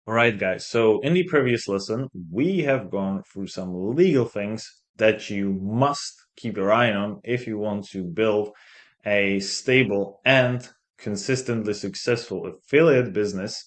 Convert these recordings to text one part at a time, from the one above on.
All right, guys. So in the previous lesson, we have gone through some legal things that you must keep your eye on if you want to build a stable and consistently successful affiliate business.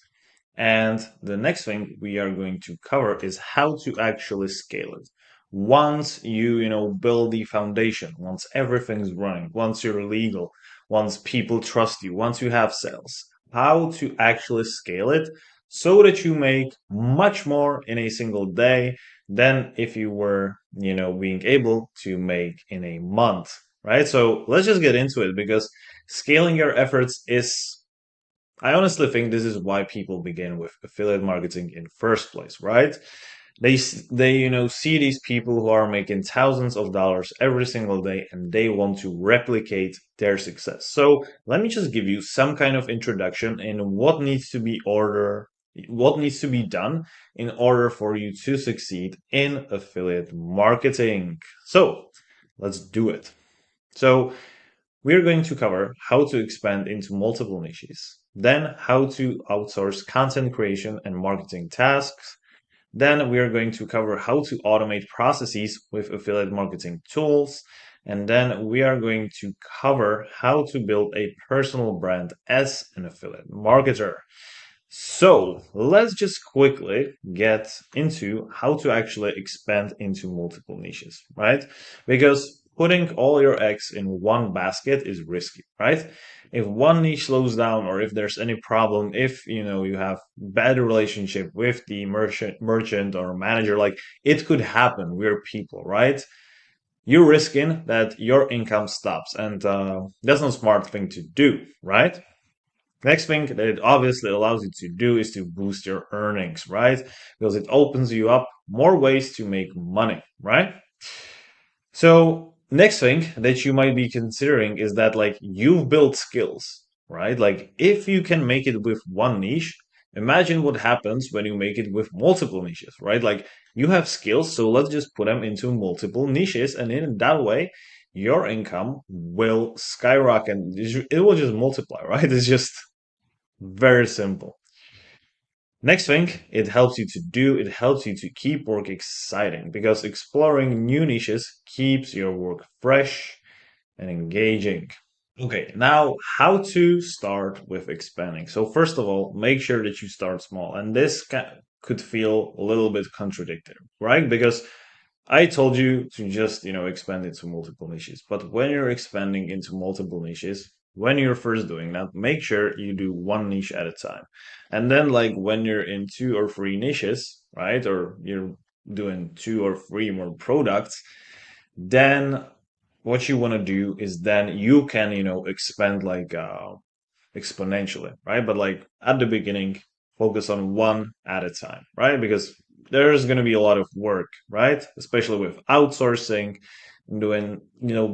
And the next thing we are going to cover is how to actually scale it. Once you build the foundation, once everything's running, once you're legal, once people trust you, once you have sales, how to actually scale it so that you make much more in a single day than if you were being able to make in a month, right? So let's just get into it because scaling your efforts I honestly think this is why people begin with affiliate marketing in first place, right? They see these people who are making thousands of dollars every single day and they want to replicate their success. So let me just give you some kind of introduction in what needs to be done in order for you to succeed in affiliate marketing. So let's do it. So we're going to cover how to expand into multiple niches, then how to outsource content creation and marketing tasks. Then we are going to cover how to automate processes with affiliate marketing tools. And then we are going to cover how to build a personal brand as an affiliate marketer. So let's just quickly get into how to actually expand into multiple niches, right? Because putting all your eggs in one basket is risky, right? If one niche slows down or if there's any problem, if you have bad relationship with the merchant or manager, like it could happen. We're people, right? You're risking that your income stops, and that's not a smart thing to do, right? Next thing that it obviously allows you to do is to boost your earnings, right? Because it opens you up more ways to make money, right? So, next thing that you might be considering is that like you've built skills, right? Like if you can make it with one niche, imagine what happens when you make it with multiple niches, right? Like you have skills, so let's just put them into multiple niches, and in that way, your income will skyrocket. It will just multiply, right? It's just very simple. Next thing it helps you to keep work exciting because exploring new niches keeps your work fresh and engaging. Okay, now how to start with expanding. So first of all, make sure that you start small. And this could feel a little bit contradictory, right? Because I told you to just expand into multiple niches. But when you're expanding into multiple niches, when you're first doing that, make sure you do one niche at a time. And then, like, when you're in two or three niches, right, or you're doing two or three more products, then what you want to do is then you can expand like exponentially, right? But like at the beginning, focus on one at a time, right? Because there's going to be a lot of work, right? Especially with outsourcing, doing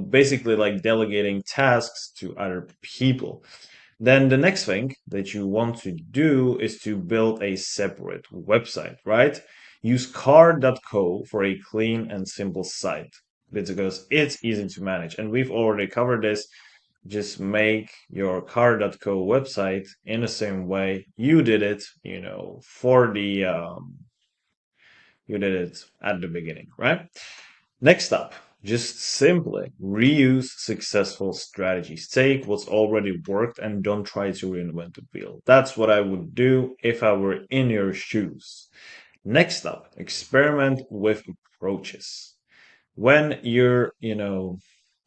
basically like delegating tasks to other people. Then the next thing that you want to do is to build a separate website, right? Use car.co for a clean and simple site because it's easy to manage. And we've already covered this. Just make your car.co website in the same way you did it for the you did it at the beginning, right? Next up, just simply reuse successful strategies. Take what's already worked and don't try to reinvent the wheel. That's what I would do if I were in your shoes. Next up, experiment with approaches. When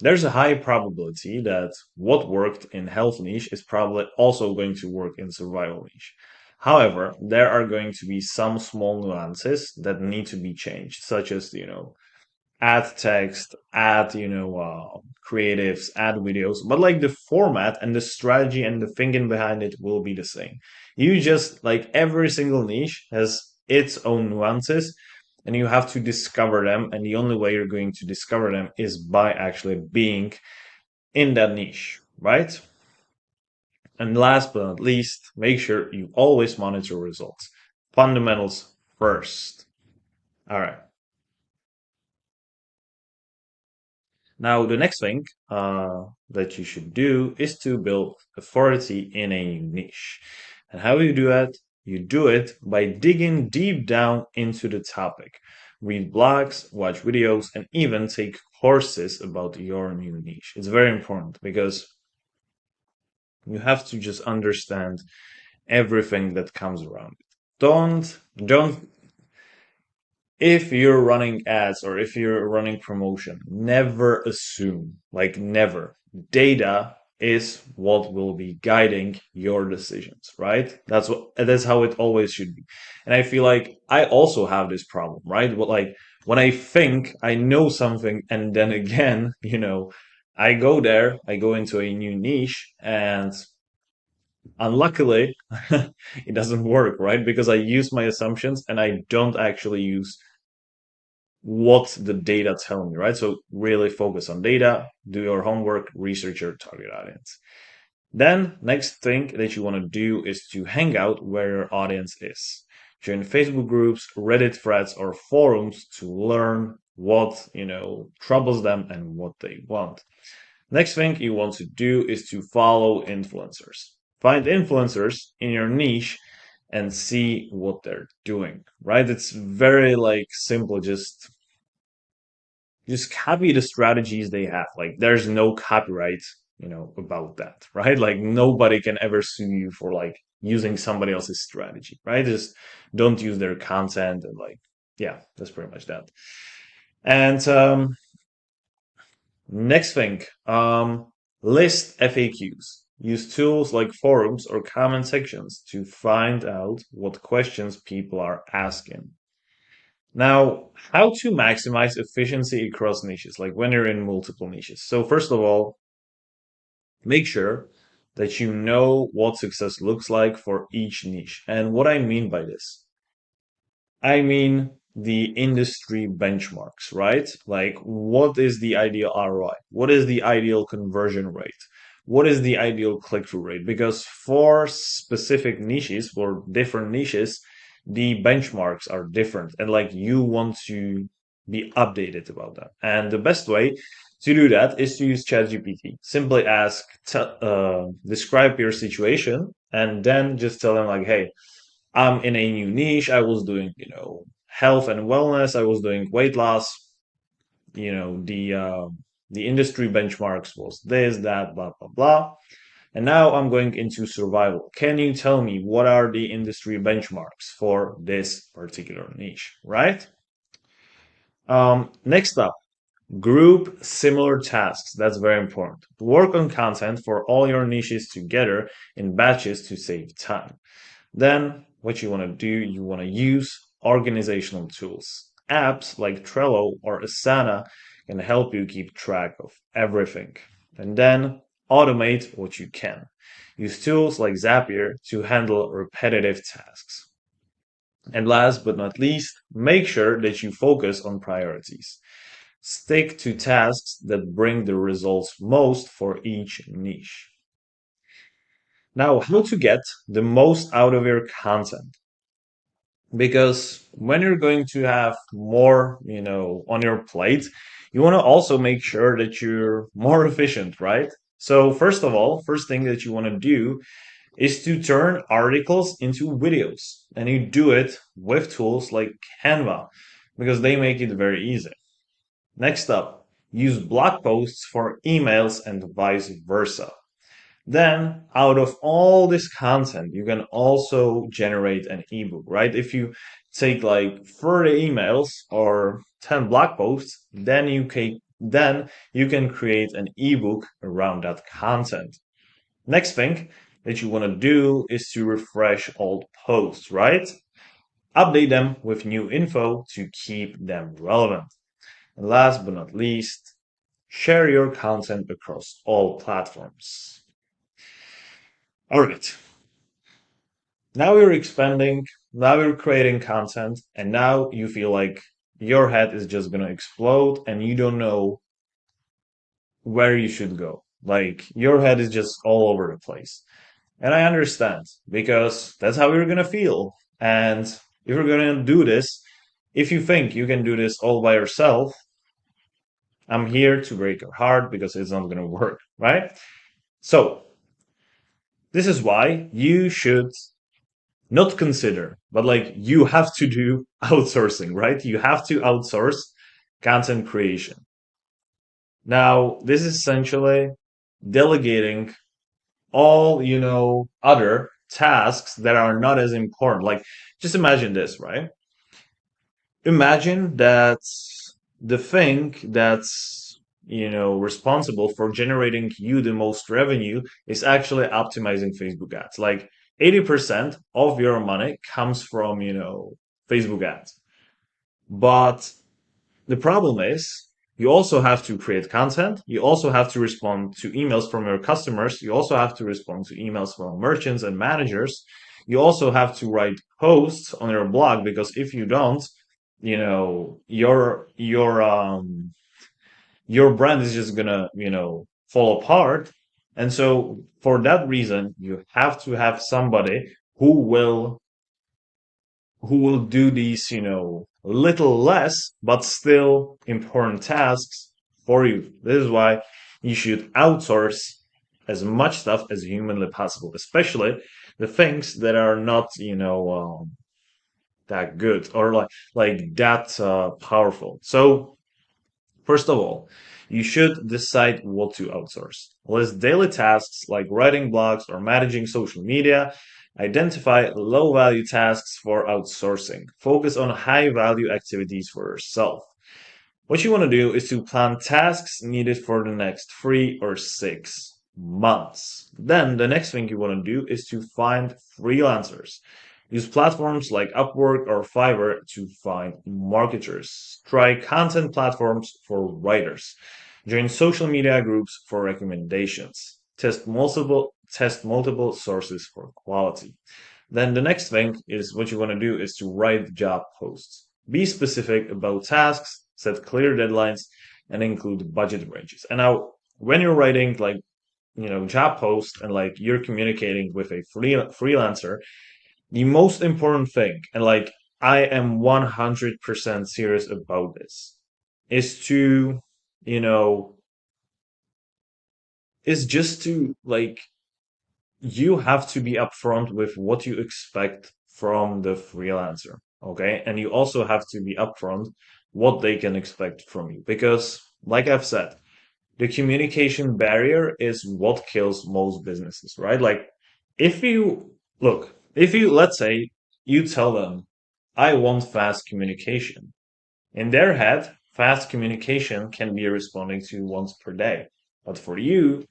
there's a high probability that what worked in health niche is probably also going to work in survival niche. However, there are going to be some small nuances that need to be changed, such as add text, add creatives, add videos, but like the format and the strategy and the thinking behind it will be the same. You just like every single niche has its own nuances and you have to discover them. And the only way you're going to discover them is by actually being in that niche, right? And last but not least, make sure you always monitor results. Fundamentals first. All right. Now, the next thing that you should do is to build authority in a niche. And how do you do that? you do it by digging deep down into the topic. Read blogs, watch videos, and even take courses about your new niche. It's very important because you have to just understand everything that comes around it. Don't if you're running ads or if you're running promotion, never assume, like never. Data is what will be guiding your decisions, right? That's how it always should be. And I feel like I also have this problem, right? But like when I think I know something and then again, I go there, I go into a new niche and unluckily it doesn't work, right? Because I use my assumptions and I don't actually use what the data tell me, right? So really focus on data, do your homework, research your target audience. Then next thing that you want to do is to hang out where your audience is. Join Facebook groups, Reddit threads, or forums to learn what, troubles them and what they want. Next thing you want to do is to follow influencers. Find influencers in your niche and see what they're doing, right? It's very like simple, just copy the strategies they have. Like there's no copyright, about that, right? Like nobody can ever sue you for like using somebody else's strategy, right? Just don't use their content and like, yeah, that's pretty much that. And next thing, list FAQs. Use tools like forums or comment sections to find out what questions people are asking. Now, how to maximize efficiency across niches, like when you're in multiple niches. So, first of all, make sure that you know what success looks like for each niche. And what I mean by this, I mean the industry benchmarks, right? Like, what is the ideal ROI? What is the ideal conversion rate? What is the ideal click-through rate? Because for specific niches, for different niches, the benchmarks are different. And like you want to be updated about that. And the best way to do that is to use ChatGPT. Simply ask, describe your situation, and then just tell them like, hey, I'm in a new niche. I was doing, health and wellness. I was doing weight loss. The industry benchmarks was this, that, blah, blah, blah. And now I'm going into survival. Can you tell me what are the industry benchmarks for this particular niche, right? Next up, group similar tasks. That's very important. Work on content for all your niches together in batches to save time. Then what you want to do, you want to use organizational tools. Apps like Trello or Asana can help you keep track of everything. And then automate what you can. Use tools like Zapier to handle repetitive tasks. And last but not least, make sure that you focus on priorities. Stick to tasks that bring the results most for each niche. Now, how to get the most out of your content? Because when you're going to have more, on your plate, you want to also make sure that you're more efficient, right? So, first of all, first thing that you want to do is to turn articles into videos. And you do it with tools like Canva because they make it very easy. Next up, use blog posts for emails and vice versa. Then, out of all this content, you can also generate an ebook, right? If you take like 30 emails or 10 blog posts, then you can create an ebook around that content. Next thing that you want to do is to refresh old posts, right? Update them with new info to keep them relevant. And last but not least, share your content across all platforms. All right. Now you're expanding, now you're creating content, and now you feel like your head is just going to explode and you don't know where you should go. Like your head is just all over the place. And I understand because that's how you're going to feel. And if you're going to do this, if you think you can do this all by yourself, I'm here to break your heart because it's not going to work, right? So, this is why you should Not consider, but like you have to do outsourcing, right? You have to outsource content creation. Now, this is essentially delegating all, other tasks that are not as important. Like, just imagine this, right? Imagine that the thing that's, responsible for generating you the most revenue is actually optimizing Facebook ads. Like 80% of your money comes from, Facebook ads. But the problem is you also have to create content. You also have to respond to emails from your customers. You also have to respond to emails from merchants and managers. You also have to write posts on your blog because if you don't, your brand is just gonna, fall apart. And so for that reason, you have to have somebody who will do these, little less, but still important tasks for you. This is why you should outsource as much stuff as humanly possible, especially the things that are not, that good or like that powerful. So first of all, you should decide what to outsource. List daily tasks like writing blogs or managing social media. Identify low value tasks for outsourcing. Focus on high value activities for yourself. What you want to do is to plan tasks needed for the next 3 or 6 months. Then the next thing you want to do is to find freelancers. Use platforms like Upwork or Fiverr to find marketers. Try content platforms for writers. Join social media groups for recommendations. Test multiple sources for quality. Then the next thing is what you want to do is to write job posts. Be specific about tasks, set clear deadlines, and include budget ranges. And now, when you're writing like job posts and like you're communicating with a freelancer, the most important thing, and like I am 100% serious about this, is to, you know, is just to like you have to be upfront with what you expect from the freelancer, okay? And you also have to be upfront what they can expect from you. Because, like I've said, the communication barrier is what kills most businesses, right? Like, let's say you tell them, I want fast communication. In their head, fast communication can be responding to once per day. But for you,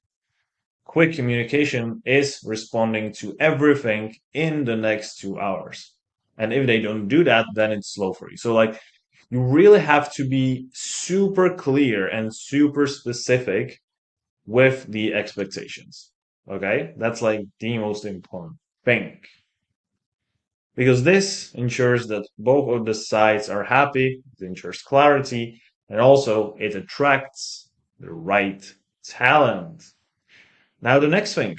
quick communication is responding to everything in the next 2 hours. And if they don't do that, then it's slow for you. So, like, you really have to be super clear and super specific with the expectations. Okay? That's like the most important thing. Because this ensures that both of the sides are happy, it ensures clarity, and also it attracts the right talent. Now, the next thing,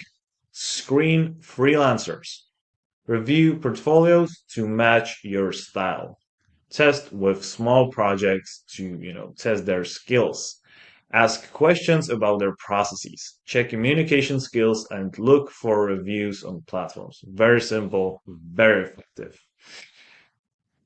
screen freelancers. Review portfolios to match your style. Test with small projects to, test their skills. Ask questions about their processes. Check communication skills and look for reviews on platforms. Very simple, very effective.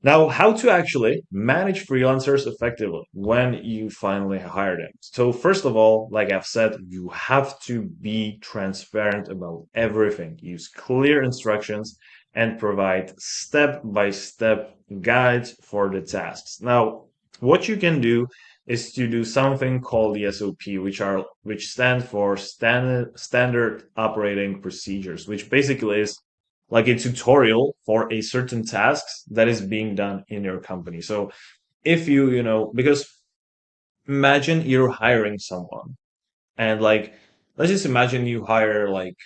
Now, how to actually manage freelancers effectively when you finally hire them. So, first of all, like I've said, you have to be transparent about everything. Use clear instructions and provide step by step guides for the tasks. Now, what you can do is to do something called the SOP, which stand for standard operating procedures, which basically is like a tutorial for a certain task that is being done in your company. So if because imagine you're hiring someone and like, let's just imagine you hire like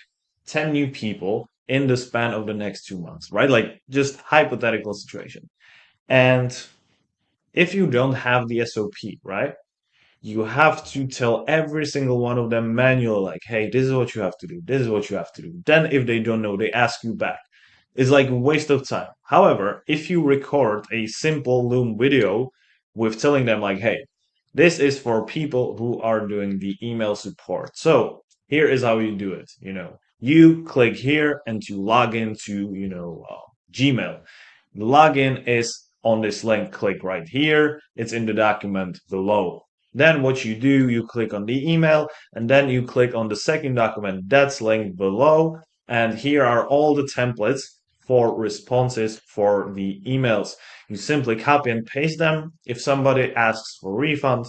10 new people in the span of the next 2 months, right? Like just hypothetical situation. And if you don't have the SOP, right? You have to tell every single one of them manually, like, hey, this is what you have to do. This is what you have to do. Then if they don't know, they ask you back. It's like a waste of time. However, if you record a simple Loom video with telling them like, hey, this is for people who are doing the email support. So here is how you do it. You click here and to log into, Gmail. The login is on this link. Click right here. It's in the document below. Then what you do, you click on the email and then you click on the second document that's linked below. And here are all the templates for responses for the emails. You simply copy and paste them. If somebody asks for refund,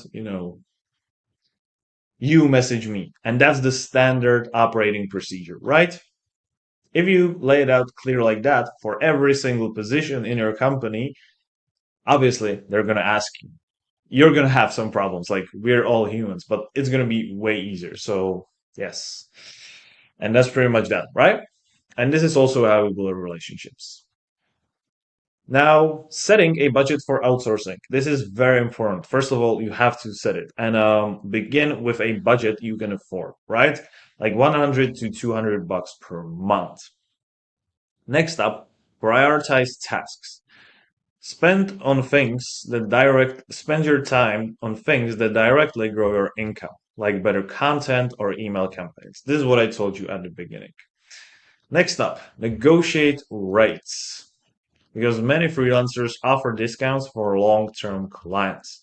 you message me. And that's the standard operating procedure, right? If you lay it out clear like that for every single position in your company, obviously they're going to ask you. You're going to have some problems. Like we're all humans, but it's going to be way easier. So, yes. And that's pretty much that, right? And this is also how we build relationships. Now, setting a budget for outsourcing. This is very important. First of all, you have to set it and begin with a budget you can afford, right? Like 100 to 200 bucks per month. Next up, prioritize tasks. Spend your time on things that directly grow your income, like better content or email campaigns. This is what I told you at the beginning. Next up, negotiate rates, because many freelancers offer discounts for long-term clients.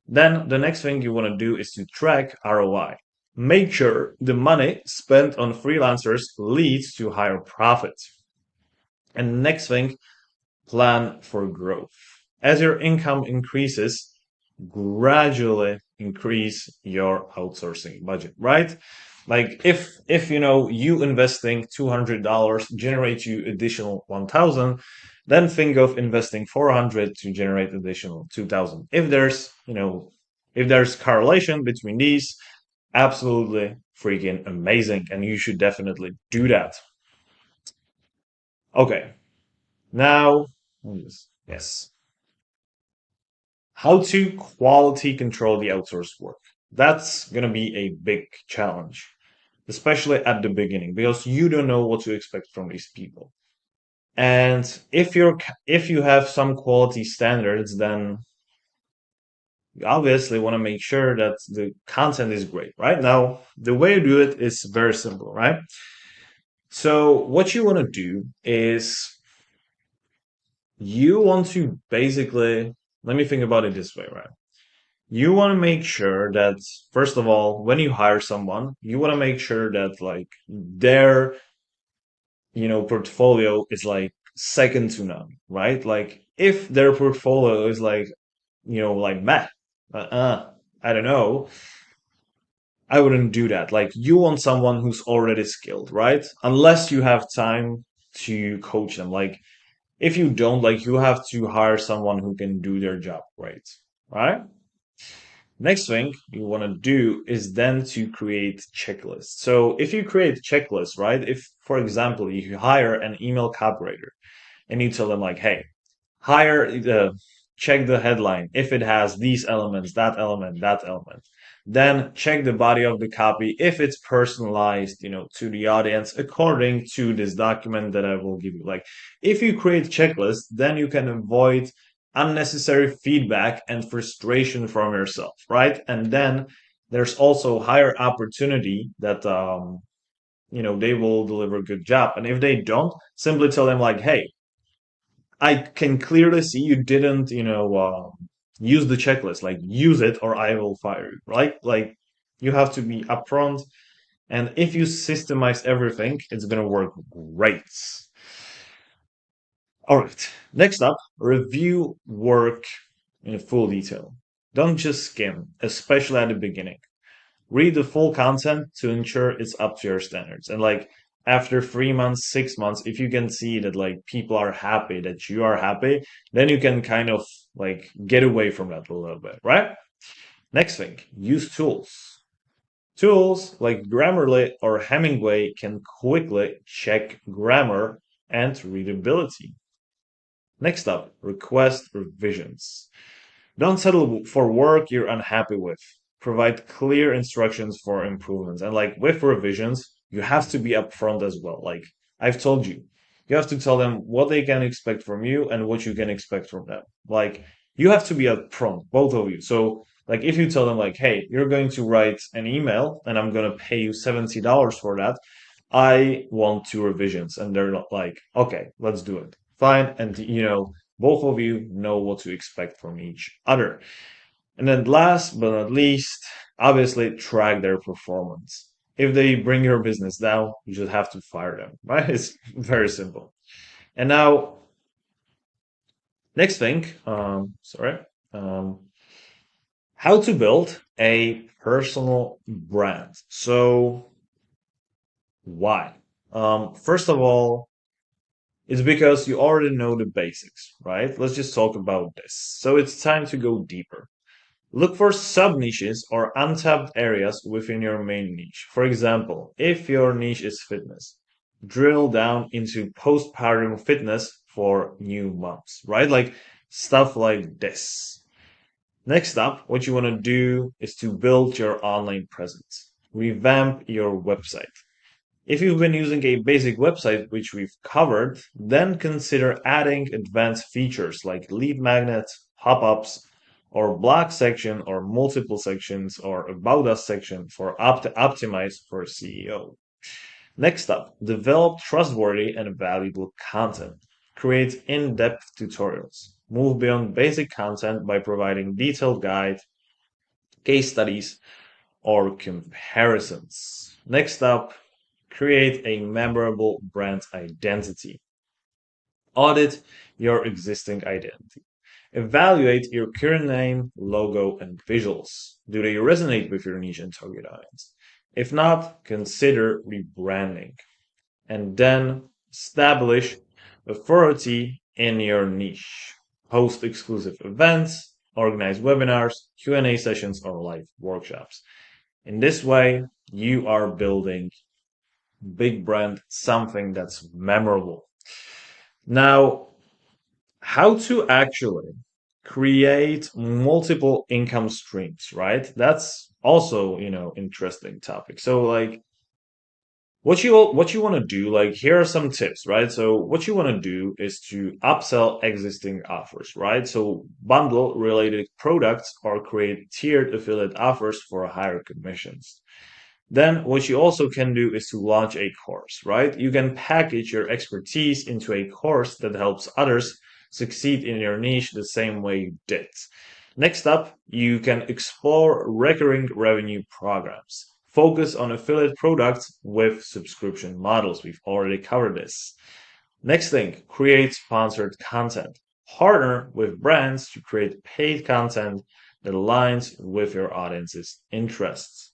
Then the next thing you want to do is to track ROI. Make sure the money spent on freelancers leads to higher profits. And the next thing, plan for growth. As your income increases, gradually increase your outsourcing budget, right? Like if you investing $200 generates you additional 1,000, then think of investing 400 to generate additional 2,000. If there's correlation between these, absolutely freaking amazing, and you should definitely do that. Okay, now yes, how to quality control the outsourced work. That's gonna be a big challenge, especially at the beginning, because you don't know what to expect from these people. And if you have some quality standards, then you obviously want to make sure that the content is great, right? Now, the way you do it is very simple, right? So what you want to do is you want to basically, let me think about it this way, right? You want to make sure that, first of all, when you hire someone, you want to make sure that like their, portfolio is like second to none, right? Like if their portfolio is like, like meh, I don't know, I wouldn't do that. Like you want someone who's already skilled, right? Unless you have time to coach them. Like if you don't, like you have to hire someone who can do their job great, right? Next thing you want to do is then to create checklists. So if you create checklists, right? If, for example, you hire an email copywriter and you tell them like, hey, hire check the headline if it has these elements, that element, that element. Then check the body of the copy if it's personalized, to the audience according to this document that I will give you. Like if you create checklists, then you can avoid unnecessary feedback and frustration from yourself, right? And then there's also higher opportunity that they will deliver a good job. And if they don't, simply tell them like, hey, I can clearly see you didn't, use the checklist. Like, use it or I will fire you, right? Like, you have to be upfront. And if you systemize everything, it's going to work great. All right. Next up, review work in full detail. Don't just skim, especially at the beginning. Read the full content to ensure it's up to your standards. And like after 3 months, 6 months, if you can see that like people are happy, that you are happy, then you can kind of like get away from that a little bit, right? Next thing, use tools. Tools like Grammarly or Hemingway can quickly check grammar and readability. Next up, request revisions. Don't settle for work you're unhappy with. Provide clear instructions for improvements. And like with revisions, you have to be upfront as well. Like I've told you, you have to tell them what they can expect from you and what you can expect from them. Like you have to be upfront, both of you. So like if you tell them like, hey, you're going to write an email and I'm going to pay you $70 for that, I want two revisions. And they're not like, okay, let's do it. Fine. And, both of you know what to expect from each other. And then last but not least, obviously track their performance. If they bring your business down, you just have to fire them, right? It's very simple. And now, next thing, um, how to build a personal brand. So, why? First of all, it's because you already know the basics, right? Let's just talk about this. So, it's time to go deeper. Look for sub niches or untapped areas within your main niche. For example, if your niche is fitness, drill down into postpartum fitness for new moms, right? Like stuff like this. Next up, what you want to do is to build your online presence. Revamp your website. If you've been using a basic website, which we've covered, then consider adding advanced features like lead magnets, pop-ups, or block section or multiple sections or about us section for optimize for SEO. Next up, develop trustworthy and valuable content. Create in-depth tutorials. Move beyond basic content by providing detailed guide, case studies, or comparisons. Next up, create a memorable brand identity. Audit your existing identity. Evaluate your current name, logo, and visuals. Do they resonate with your niche and target audience? If not, consider rebranding. And then establish authority in your niche. Host exclusive events, organize webinars, Q&A sessions, or live workshops. In this way, you are building big brand, something that's memorable. Now, how to actually create multiple income streams, right? That's also, interesting topic. So like what you want to do, like here are some tips, right? So what you want to do is to upsell existing offers, right? So bundle related products or create tiered affiliate offers for higher commissions. Then what you also can do is to launch a course, right? You can package your expertise into a course that helps others succeed in your niche the same way you did. Next up, you can explore recurring revenue programs. Focus on affiliate products with subscription models. We've already covered this. Next thing, create sponsored content. Partner with brands to create paid content that aligns with your audience's interests.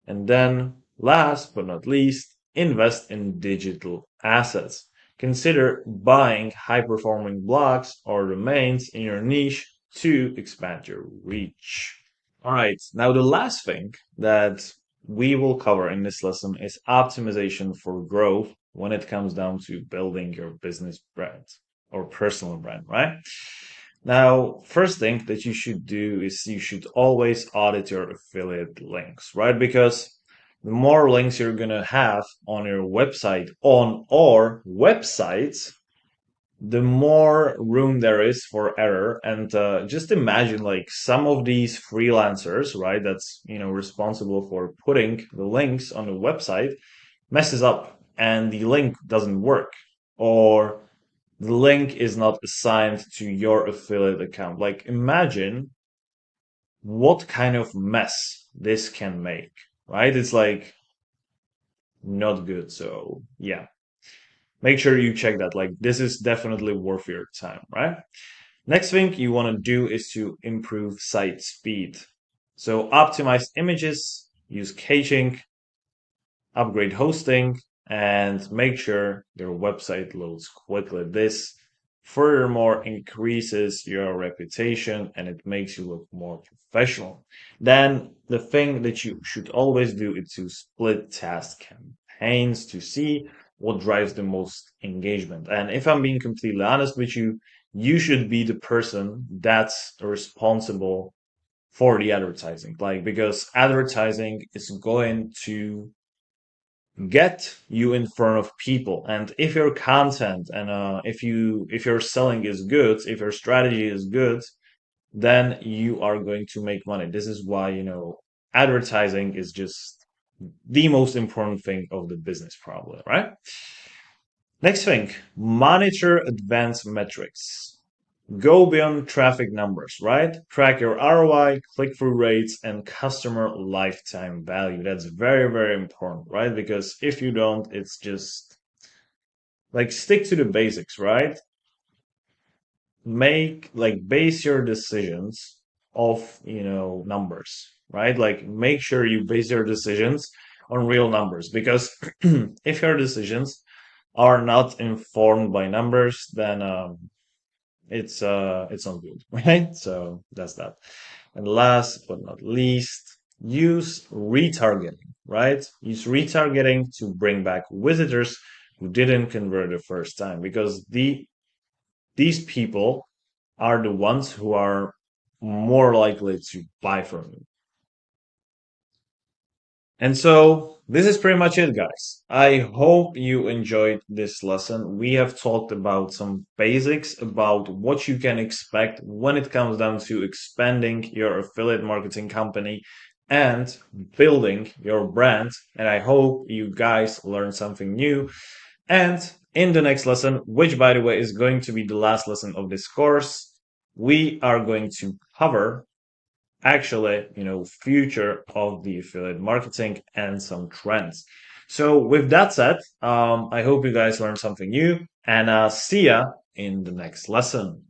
And then, last but not least, invest in digital assets. Consider buying high performing blogs or domains in your niche to expand your reach. All right, now the last thing that we will cover in this lesson is optimization for growth when it comes down to building your business brand or personal brand, right? Now, first thing that you should do is you should always audit your affiliate links, right? Because the more links you're gonna have on your website, on our websites, the more room there is for error. And just imagine like some of these freelancers, right? That's responsible for putting the links on the website messes up and the link doesn't work, or the link is not assigned to your affiliate account. Like, imagine what kind of mess this can make, right? It's like not good. So, yeah, make sure you check that. Like, this is definitely worth your time, right? Next thing you want to do is to improve site speed. So, optimize images, use caching, upgrade hosting, and make sure your website loads quickly. This furthermore increases your reputation and it makes you look more professional. Then the thing that you should always do is to split task campaigns to see what drives the most engagement. And if I'm being completely honest with you, you should be the person that's responsible for the advertising. Like, because advertising is going to get you in front of people, and if your content and if your selling is good, if your strategy is good, then you are going to make money. This is why advertising is just the most important thing of the business, probably, right? Next thing, monitor advanced metrics. Go beyond traffic numbers, right? Track your ROI, click through rates, and customer lifetime value. That's very, very important, right? Because if you don't, it's just like stick to the basics, right? Make like base your decisions off, numbers, right? Like make sure you base your decisions on real numbers because if your decisions are not informed by numbers, then it's not good, right? So that's that. And last but not least, use retargeting, right? Use retargeting to bring back visitors who didn't convert the first time because these people are the ones who are more likely to buy from you. And so this is pretty much it, guys. I hope you enjoyed this lesson. We have talked about some basics about what you can expect when it comes down to expanding your affiliate marketing company and building your brand. And I hope you guys learned something new. And in the next lesson, which by the way is going to be the last lesson of this course, we are going to cover actually, future of the affiliate marketing and some trends. So with that said, I hope you guys learned something new and see ya in the next lesson.